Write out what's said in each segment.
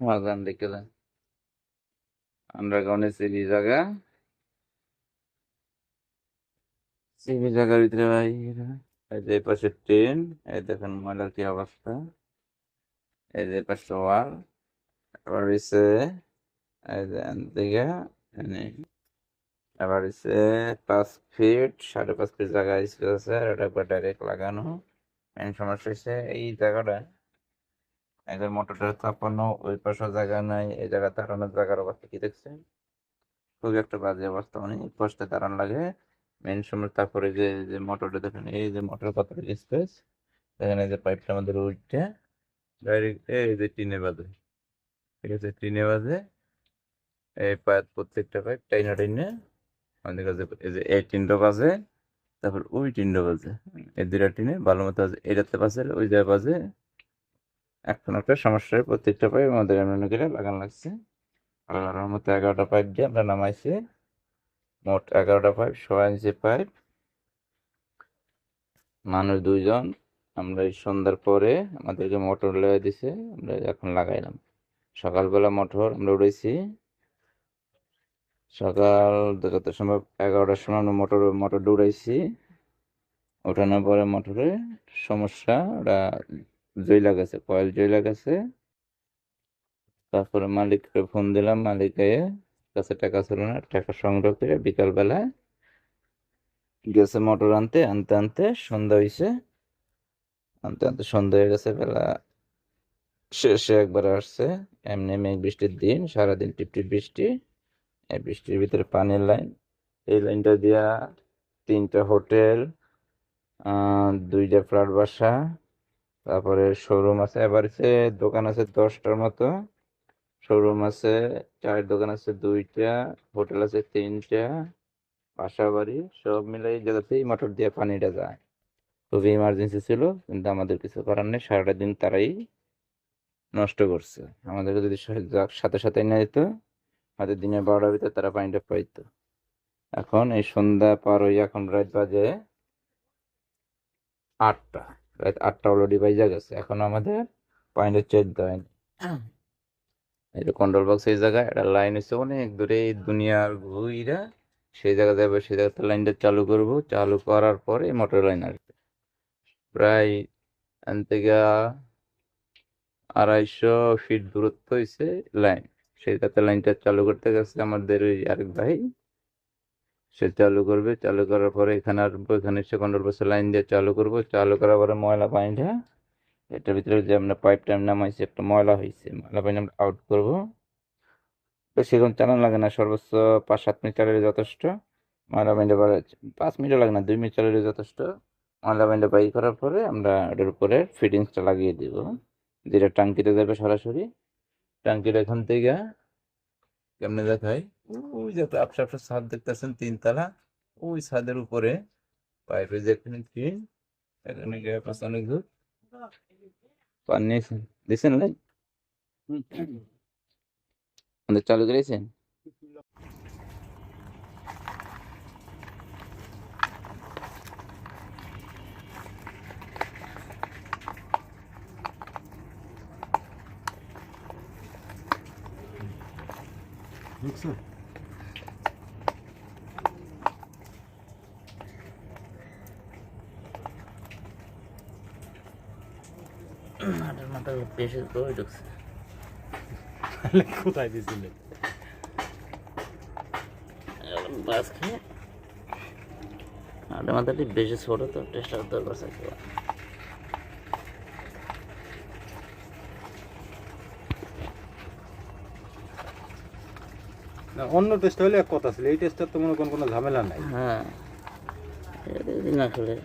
মাঝখান দেখে দেন আন্ডারগ্রাউন্ডে সিবি জায়গার ভিতরে ভাই এই যে পাশে ট্রেন, এই দেখেন ময়লার কি অবস্থা, এই যে পাশে ওয়াল, আবার হচ্ছে এই যে দিকে আবার হচ্ছে 5 ফিট 5.5 ফিট জায়গা স্পেস আছে, আর ওটা একবার ডাইরেক্ট লাগানো। মেন সমস্যা হচ্ছে এই জায়গাটা একবার মোটরটা চাপানো, ওই পাশে জায়গা নাই, এই জায়গা দাঁড়ানোর জায়গার অবস্থা কি দেখছেন, খুবই একটা বাজে অবস্থা, অনেক কষ্টে দাঁড়ান লাগে মেন সময়। তারপরে যে যে মোটরটা দেখেন, এই যে মোটর কতটা স্পেস দেখেন, এই যে পাইপটা আমাদের উঠে ডাইরেক্ট এই যে টিনে বাজে, ঠিক আছে, টিনে বাজে এই পাইপ, প্রত্যেকটা পাইপ টাইনা টাইনে আমাদের কাছে এই যে এই টিনটা বাজে, তারপর ওই টিনটা বাজে, এই দুইটা টিনে ভালো মতো আছে, এটাতে বাজে ওই জায়গায় বাজে, এখন একটা সমস্যায় প্রত্যেকটা পাইপ আমাদের এমন করে লাগানো লাগছে। আর মতো 11টা পাইপ দিয়ে আমরা নামাইছি, মোট 11টা পাইপ, 6 ইঞ্চি পাইপ, মানুষ 2 জন। আমরা এই সন্ধ্যার পরে আমাদেরকে মোটর লাগিয়ে দিছে, আমরা এখন লাগাইলাম। সকালবেলা মোটর আমরা উড়েছি, সকাল যত সম্ভব 11টার সময় আমরা মোটর উড়াইছি। ওঠানোর পরে মোটরে সমস্যা, ওটা জইলা গেছে, কয়েল জইলা গেছে। তারপরে মালিককে ফোন দিলাম, মালিকের কাছে টাকা ছিল না, টাকা সংগ্রহ করে বিকালবেলায় গেছে মোটর আনতে আনতে আনতে সন্ধ্যা হয়েছে, আনতে আনতে সন্ধ্যা হয়ে গেছে, বেলা শেষে একবার আসছে। এমনি মেঘ বৃষ্টির দিন, সারাদিন টিপটিপ বৃষ্টি, এই বৃষ্টির ভিতরে পানির লাইন, এই লাইনটা দিয়া 3টা হোটেল, 2টা ফ্ল্যাট বাসা, তারপরে শোরুম আছে, এবার দোকান আছে 10টার মতো, শোরুম আছে 4, দোকান আছে 2টা, হোটেল আছে 3টা, বাসা বাড়ি সব মিলাই এই জায়গাতেই মোটর দিয়ে পানিটা যায়। খুবই ইমার্জেন্সি ছিল, কিন্তু আমাদের কিছু করার নেই, সারাটা দিন তারাই নষ্ট করছে। আমাদেরকে যদি সাথে সাথে না যেত, হয়তো দিনের 12টার ভিতরে তারা পানিটা পাইতো। এখন এই সন্ধ্যা পার হয়ে এখন রাত বাজে 8টা, রাত 8টা অলরেডি বাইজা গেছে, এখন আমাদের পানিটা চেক দেয়নি। এই যে কন্ট্রোল বক্স এই জায়গায় একটা লাইন হচ্ছে অনেক দূরে, এই দুনিয়ার ঘুইরা সেই জায়গা যাবে, সেই জায়গাতে লাইনটা চালু করব, চালু করার পরে মোটর লাইন আসবে। প্রায় এখান থেকে 250 ফিট দূরত্ব হয়েছে লাইন, সেটাতে লাইনটা চালু করতে গেছে আমাদের ওই আরেক ভাই, সে চালু করবে, চালু করার পরে এখানে আসবো, এখানে এসে কন্ট্রোল বক্সে লাইন দিয়ে চালু করব, চালু করার পরে ময়লা পানিটা এটার ভিতরে যে আমরা পাইপ টাইম নামাইছি, একটা ময়লা হয়েছে, ময়লা পানি আমরা আউট করবো। বেশিক্ষণ চালানো লাগে না, সর্বোচ্চ 5-7 মিনিট চালালে যথেষ্ট। ময়লা পানিটা 5 মিনিটও লাগে না, 2 মিনিট চালালে যথেষ্ট। ময়লা পানিটা বাই করার পরে আমরা এটার উপরে ফিটিংসটা লাগিয়ে দিব, যেটা টাঙ্কিতে যাবে সরাসরি। টাঙ্কির এখান থেকে কেমনে দেখায়, ওই যে আপসা আপসা ছাদ দেখতেছেন 3 তলা, ওই ছাদের উপরে পাইপে যেখানে টিন, এখানে গ্যাপ অনেক দূর পানি দিয়েছেন লাইন আমাদের চালু করেছেন। মাথার বেশি করে ঢুকছে, কোথায় দিয়েছিলে? বাস খেয়ে আটের মাথাটি বেশি ছোট, তো টেস্টার দরকার আছে। না, অন্য টেস্ট হলে এক কথা ছিল, এই টেস্টার তো মনে কোনো ঝামেলা নাই। হ্যাঁ, এটা যদি না খেলে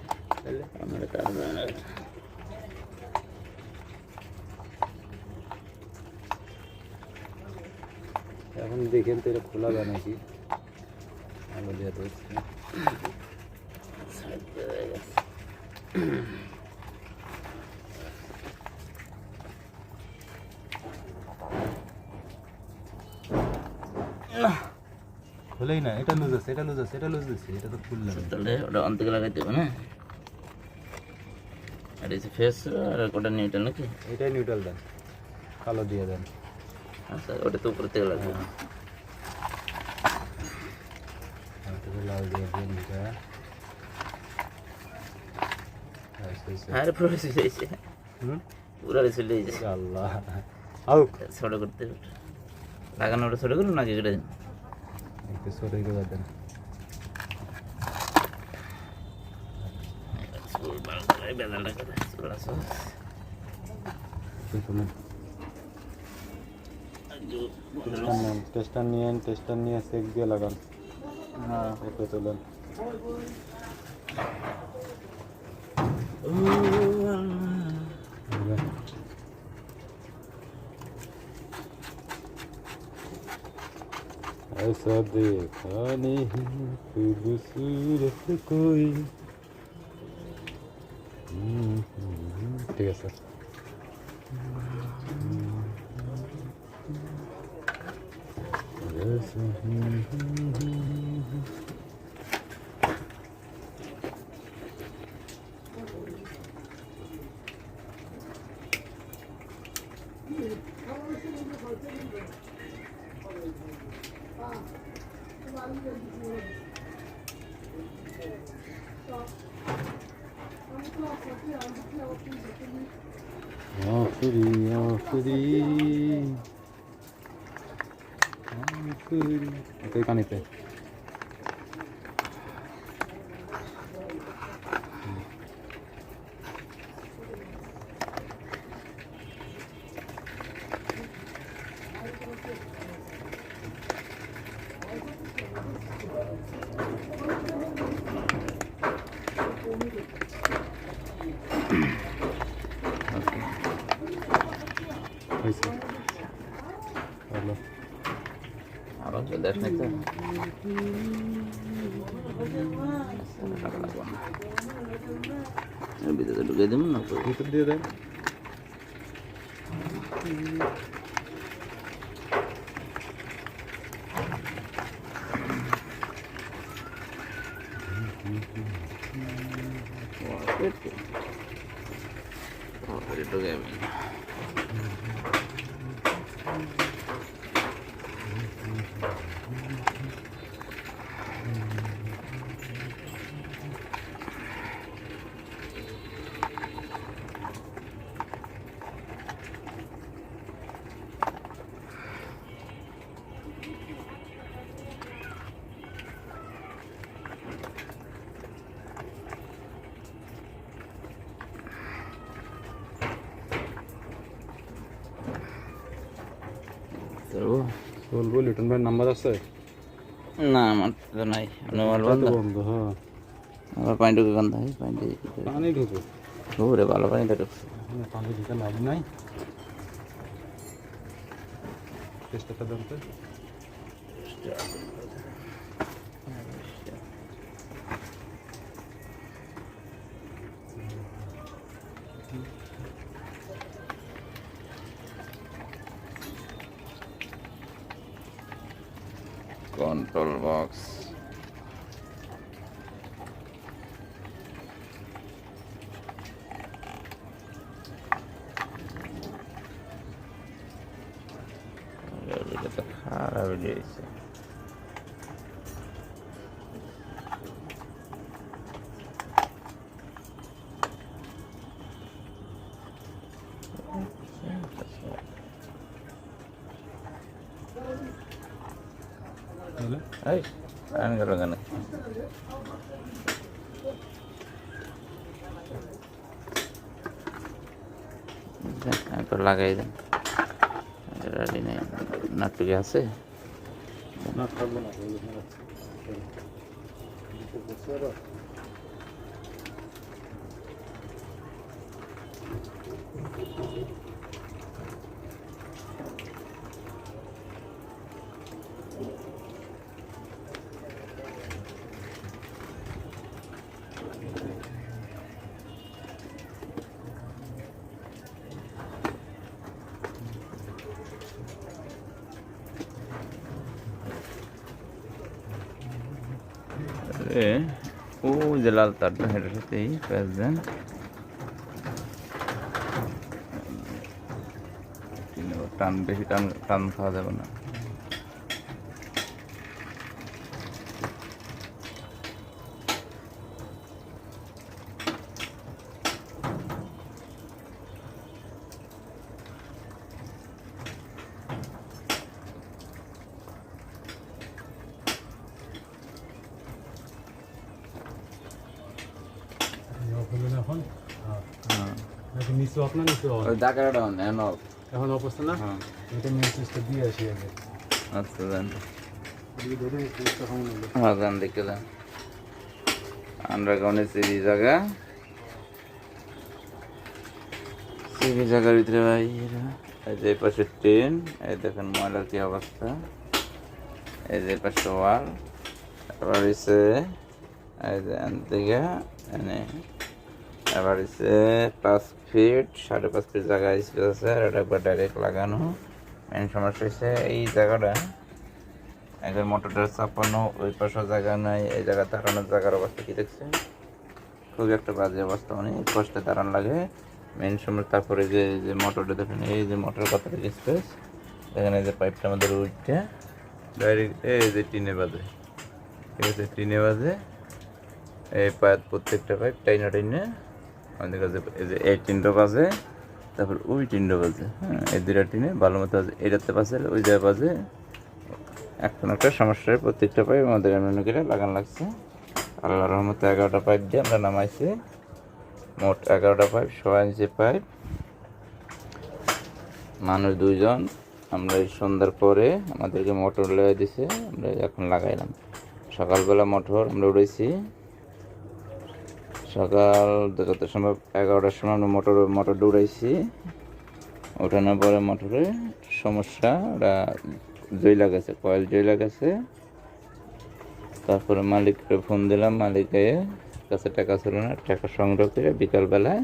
তাহলে আমরা কাজ না। এখন দেখেন তো এটা খোলা যায় নাকি, আলো দিয়ে রয়েছে। খোলেই না, এটা লুজ আছে, এটা লুজ আছে, এটা লুজ আছে, এটা তো খুললাম। তাহলে ওটা অন্তকে লাগাইতে হবে না, আর এই যে ফেস আর ওটা নিউট্রাল নাকি, এটাই নিউট্রাল দেন, কালো দিয়ে দেন। আচ্ছা ওটা তো উপরে থেকে লাগবে। এটাকে লাল দিয়ে দিয়ে নিটা আর পুরো চলে যাইছে, হুম পুরো চলে যাইছে। আল্লাহ আউক ছোট করতে লাগানো ওটা ছোট করুন নাকি কেটে দিন। একটু সরে গেল দেন স্কুল বাল করে বেদালটা করে স্কুল আসো। তুমি টেস্টার নিয়ে সেক দিয়ে লাগান হ্যাঁ একটু তোলেন ऐसा देखा नहीं खूबसूरत कोई ঠিক আছে आखिरी आखिरी आखिरी itu ikan itu Eso. Halo. আবার চলে আসলে তো ভিতরে ঢুকে দেবো না তো। ভিতর দিয়ে দেন ঢুকে যাবে করবো। বলবো লিটন ভাইয়ের নাম্বার আছে না আমার তো নাই, আমার বন্ধ। বন্ধ হ্যাঁ আমার পানি ঢুকে গন্ধ হয়, পানি পানি ঢুকে ঘুরে ভালো পানিটা ঢুকছে। পানি ঢুকে লাভ নাই চেষ্টাটা দেন তো কন্ট্রোল বক্স খারাপ দিয়েছে। এই আন গেল কেন? একবার লাগাই দেন, রেডি নেই নাটুকে আছে। না থাকবো না ও যে লাল তারটা হেঁটে সাথেই প্যাচ দেন। টান বেশি টান টান খাওয়া যাবে না। এখন হ্যাঁ নাকি নিচু অফ না নিচু অন? ওই দাকাটা ডাউন এন অফ। এখন অবস্থা না হ্যাঁ এটা মেন সুইচটা দিয়ে আসি আগে আচ্ছা দেন। দিয়ে ধরে সুইচটা কম হলো হ্যাঁ দেন দেখে দেন। আন্ডারগ্রাউন্ডের সিবি জায়গার ভিতরে ভাই এরা। এই যে এই পাশে ট্রেন, এই দেখেন ময়লার কি অবস্থা। এই যে এই পাশে ওয়াল, এবার হচ্ছে এই যে দিকে এনে এবার হচ্ছে 5 ফিট 5.5 ফিট জায়গা স্পেস আছে, আর এটা একবার ডাইরেক্ট লাগানো। মেন সমস্যা হচ্ছে এই জায়গাটা একবার মোটরটা চাপানো, ওই পাশে জায়গা নাই, এই জায়গা দাঁড়ানোর জায়গার অবস্থা কি দেখছেন, খুবই একটা বাজে অবস্থা, অনেক কষ্টে দাঁড়ান লাগে মেন সময়। তারপরে যে যে মোটরটা দেখেন, এই যে মোটর কতটুকু স্পেস দেখেন, এই যে পাইপটা আমাদের উইটটা ডাইরেক্ট এই যে টিনে বাজে, ঠিক আছে, টিনে বাজে এই পাইপ, প্রত্যেকটা পাইপ টাইনা টাইনে আমাদের কাছে এই যে এই টিনটা বাজে, তারপর ওই টিনটা বাজে, হ্যাঁ এই দুটা টিনে ভালো মতো আছে, এটাতে বাজে ওই জায়গায় বাজে, একটা না একটা সমস্যায় প্রত্যেকটা পাইপ আমাদের এমন করে লাগানো লাগছে। আল্লাহর রহমতে 11টা পাইপ দিয়ে আমরা নামাইছি, মোট 11টা পাইপ, 6 ইঞ্চি পাইপ, মানুষ 2 জন। আমরা এই সন্ধ্যার পরে আমাদেরকে মোটর লয়ে দিছে, আমরা এখন লাগাইলাম। সকালবেলা মোটর আমরা উড়াইছি, সকাল যত সম্ভব 11টার সময় আমরা মোটর উড়াইছি। ওঠানোর পরে মোটরে সমস্যা, ওটা জইলা গেছে, কয়েল জইলা গেছে। তারপরে মালিককে ফোন দিলাম, মালিকের কাছে টাকা ছিল না, টাকা সংগ্রহ করে বিকালবেলায়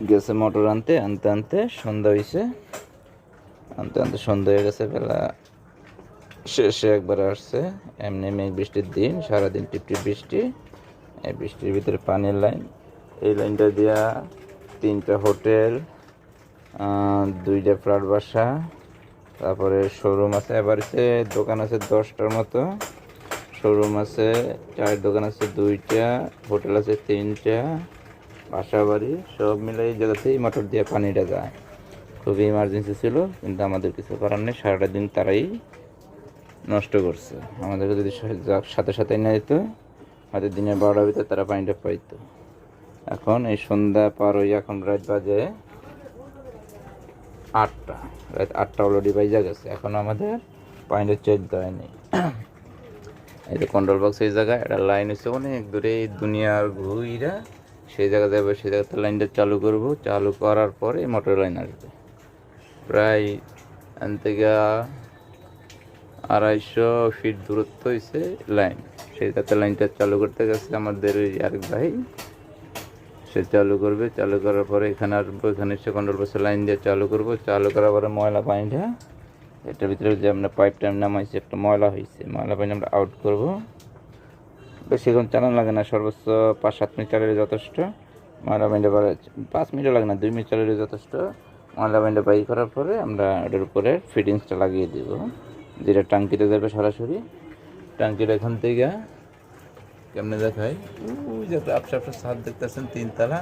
গেছে মোটর আনতে আনতে আনতে সন্ধ্যা হয়েছে, আনতে আনতে সন্ধ্যা হয়ে গেছে, বেলা শেষে একবার আসছে। এমনি মেঘ বৃষ্টির দিন, সারাদিন টিপটিপ বৃষ্টি, এই বৃষ্টির ভিতরে পানির লাইন, এই লাইনটা দিয়া 3টা হোটেল, 2টা ফ্ল্যাট বাসা, তারপরে শোরুম আছে, এবার দোকান আছে 10টার মতো, শোরুম আছে 4 দোকান আছে 2টা, হোটেল আছে 3টা, বাসা বাড়ি সব মিলে এই জায়গাতেই মোটর দিয়ে পানিটা যায়। খুবই ইমার্জেন্সি ছিল, কিন্তু আমাদের কিছু করার নেই, সারাটা দিন তারাই নষ্ট করছে। আমাদেরকে যদি সাথে সাথে না যেত, হয়তো দিনের 12টার ভিতরে তারা পানিটা পাইতো। এখন এই সন্ধ্যা পার হয়ে এখন রাত বাজে 8টা, রাত 8টা অলরেডি বাইজা গেছে, এখন আমাদের পানিটা চেক দেওয়া নেই। এই যে কন্ট্রোল বক্স এই জায়গায়, এটা লাইন হচ্ছে অনেক দূরে, এই দুনিয়ার ঘুইরা সেই জায়গা যাবে, সেই জায়গাতে লাইনটা চালু করব, চালু করার পরে মোটর লাইন আসবে। প্রায় এখান থেকে 250 ফিট দূরত্ব হয়েছে লাইন, সেই জায়গাতে লাইনটা চালু করতে গেছে আমাদের ওই আরেক ভাই, সে চালু করবে, চালু করার পরে এখানে আসবো, এখানে এসে কন্ট্রোল বক্সে লাইন দিয়ে চালু করব, চালু করার পরে ময়লা পানিটা এটার ভিতরে যে আমরা পাইপ টাইম নামাইছি, একটা ময়লা হয়েছে, ময়লা পানি আমরা আউট করব। বেশিক্ষণ চালানো লাগে না, সর্বোচ্চ 5-7 মিনিট চালালে যথেষ্ট। ময়লা পানিটা 5 মিনিটও লাগে না, 2 মিনিট চালালে যথেষ্ট। ময়লা পানিটা বাই করার পরে আমরা এটার উপরে ফিটিংসটা লাগিয়ে দিব, যেটা টাঙ্কিতে যাবে সরাসরি। টাঙ্কির এখান থেকে কেমনে দেখায়, ওই যে আপসা আপসা ছাদ দেখতেছেন 3 তলা,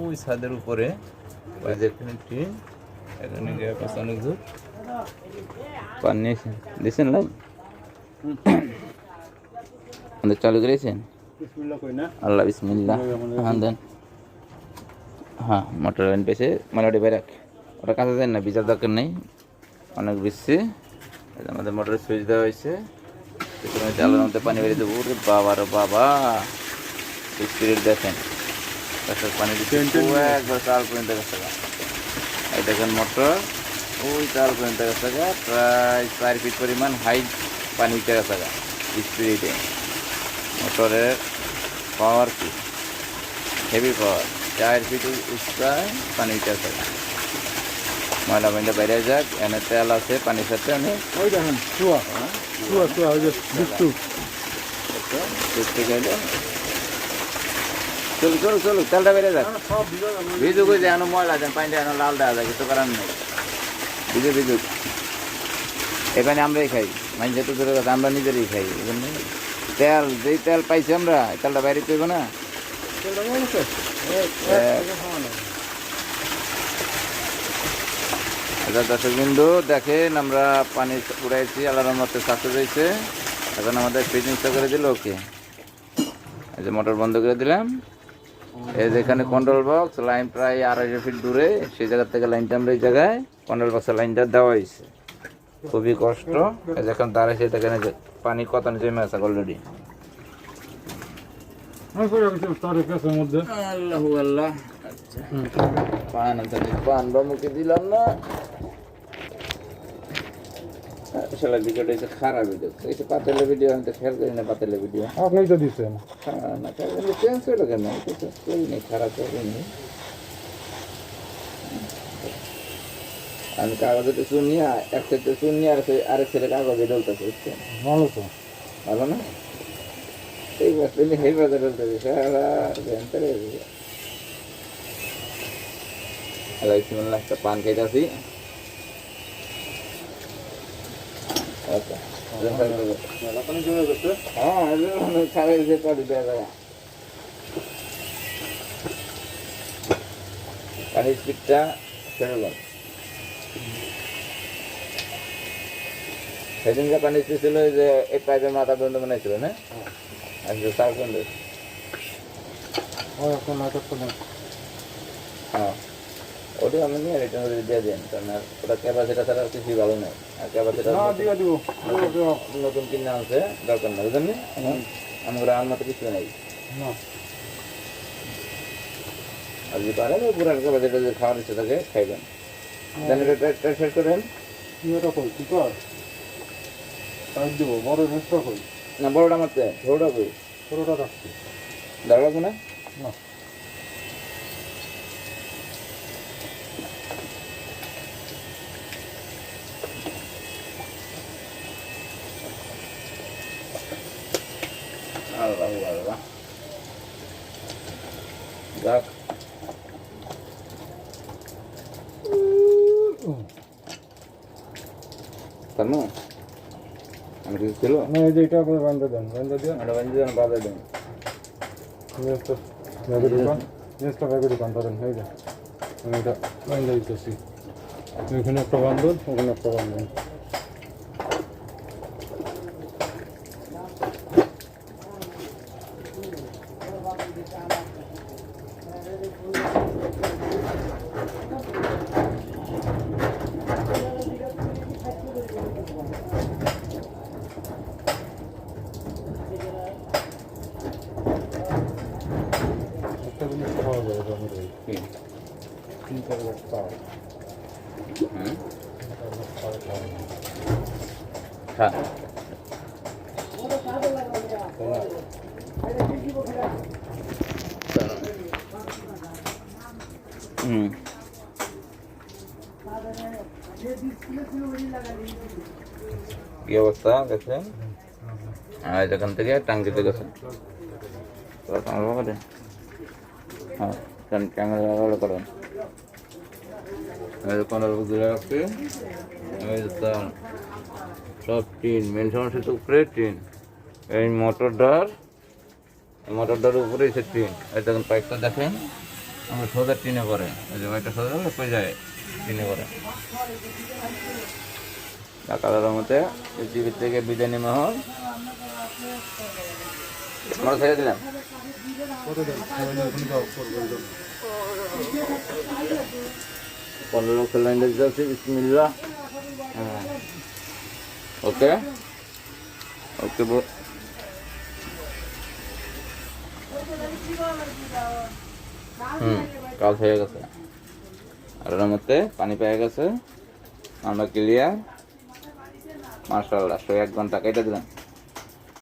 ওই ছাদের উপরে ওই যে এখানে টিন, এখানে গিয়ে পাশে অনেক দূর পানি নিয়েছেন, দিয়েছেন লাইন আমাদের চালু করেছেন। আল্লাহ বিসমিল্লাহ, হ্যাঁ দেন, হ্যাঁ মোটর লাইন পেয়েছে, মোটামুটি বেরাক, ওটা কাছে যায় না, বিচার দরকার নেই, অনেক বিচ্ছে। আমাদের মোটরের সুইচ দেওয়া হয়েছে, চালানোর মধ্যে পানি বেরিয়ে দেবো। ওরে বাবা রে বাবা, স্পিড দেখেন, পানি দিচ্ছে একবার চাল পর্যন্ত গেছে। এই দেখেন মোটর ওই চাল পর্যন্ত গেছে, প্রায় 4 ফিট পরিমাণ হাইট পানি উঠে গেছে স্পিডে। মোটরের পাওয়ার কি হেভি পাওয়ার, 4 ফিট উচ্চায় পানি উঠে গেছে। ময়লা পানিটা বেড়ে যাক, এনে তেল আছে পানির সাথে অনেক, ওই দেখেন চুয়া চুয়া চুয়া, ওই যে বিস্কুট চলুক চলুক চলুক, তেলটা বেড়ে যাক, ভিজুক হয়ে যায়, ময়লা যান পানিটা লাল দেওয়া যায়, কিছু করার নেই। ভিজে ভিজুক, এই পানি আমরাই খাই, মানে যেহেতু ধরে কথা আমরা নিজেরাই খাই, এই জন্য তেল, যেই তেল পাইছি আমরা এই তেলটা বাইরে করব না। আচ্ছা দর্শক বিন্দু দেখেন, আমরা পানি উড়াইছি, আল্লাহর মতো সাকসেস হয়েছে। এখন আমাদের ফিটিংসটা করে দিল। ওকে, এই যে মোটর বন্ধ করে দিলাম। এই যে এখানে কন্ট্রোল বক্স, লাইন প্রায় 250 ফিট দূরে, সেই জায়গা থেকে লাইনটা আমরা এই জায়গায় কন্ট্রোল বক্সের লাইনটা দেওয়া হয়েছে। খুবই কষ্ট। এই যে এখন দাঁড়াইছে, দেখেন এই যে পানি কত জমে আছে অলরেডি। আল্লাহু আল্লাহ। আচ্ছা পান পান বা মুখে দিলাম না, আসলে ভিডিওটা এসে খারাপ ভিডিও, এসে পাতেলের ভিডিও আমি তো খেয়াল করি না, পাতেলের ভিডিও আপনি তো দিচ্ছেন না চেঞ্জ হলো কেন, করিনি, খারাপ করিনি। আমি কাগজে চুন নিয়ে এক সাইডে চুন নিয়ে আরেক সাইডে কাগজে ডলতেছে, বুঝছেন? ভালো তো, ভালো না? এই বাসে এই বাজারে ডলতেছে সারা ভেন্টারে। আল্লাহ একটা পান খাইতেছি। আচ্ছা হ্যাঁ খারাপ যে পানি দেওয়া যায়, পানির স্পিডটা সেরকম। সেদিনকে পানি স্পিড ছিল যে এই পাইপের মাথা পর্যন্ত মনে ছিল না, আজকে চার পর্যন্ত। হ্যাঁ ওটা আমি নিয়ে রিটার্ন করে দিয়ে দিন, কারণ ওটা ক্যাপাসিটা ছাড়া আর কিছুই ভালো নয়। আর ক্যাপাসিটা নতুন কিনে আনছে, দরকার না, বুঝলেন? আমার আর মতো কিছু নেই। আর যদি পারেন ওই পুরান ক্যাপাসিটা যদি খাওয়ার ইচ্ছে থাকে খাইবেন। জেনারেটর শেষ করেন না, বড়োটা মারতে ছোটোটা কই দাঁড়া লাগবে না। আল্লাহ আল্লাহ যাক, তারমু আমি কিছু ছিল এইটা আপনি বান্ধা দেন, বান্ধা দিয়ে একটা বাঞ্জি দেন, বাজার দেন। ব্যাগের দোকান ধরেন, এই যে আমি এটা বান্ধা দিতেছি। ওইখানে একটা বান্ধন, ওখানে একটা বান্ধন। একটা জিনিস খাওয়া যায় জমির ওই কি? 3-4 লাখ টাকা। হুম 3-4 লাখ টাকা খাওয়া যায়। খা হুম কি অবস্থা দেখছেন? আর যেখান থেকে টাঙ্গিতে গেছেন হ্যাঁ ক্যামেরা করেন, সব টিন, মেন সমস্যা তো উপরে টিন। এই মোটরটার উপরেই সে টিন। এই দেখুন পাইপটা দেখেন, আমরা সোজা টিনে করে, এই যে পাইপটা সোজা হয়ে যায় টিনে করে। কালারের মধ্যে পৃথিবীর থেকে বিদায় নেওয়া হয়, আমরা ছেড়ে দিলাম। পনেরো লক্ষ লাইন দিতে যাচ্ছি, বিসমিল্লাহ। হ্যাঁ ওকে ওকে কাজ হয়ে গেছে, আর ওর মধ্যে পানি পেয়ে গেছে, আমরা ক্লিয়ার। মাশাআল্লাহ 1 ঘন্টা কেটে দিলাম।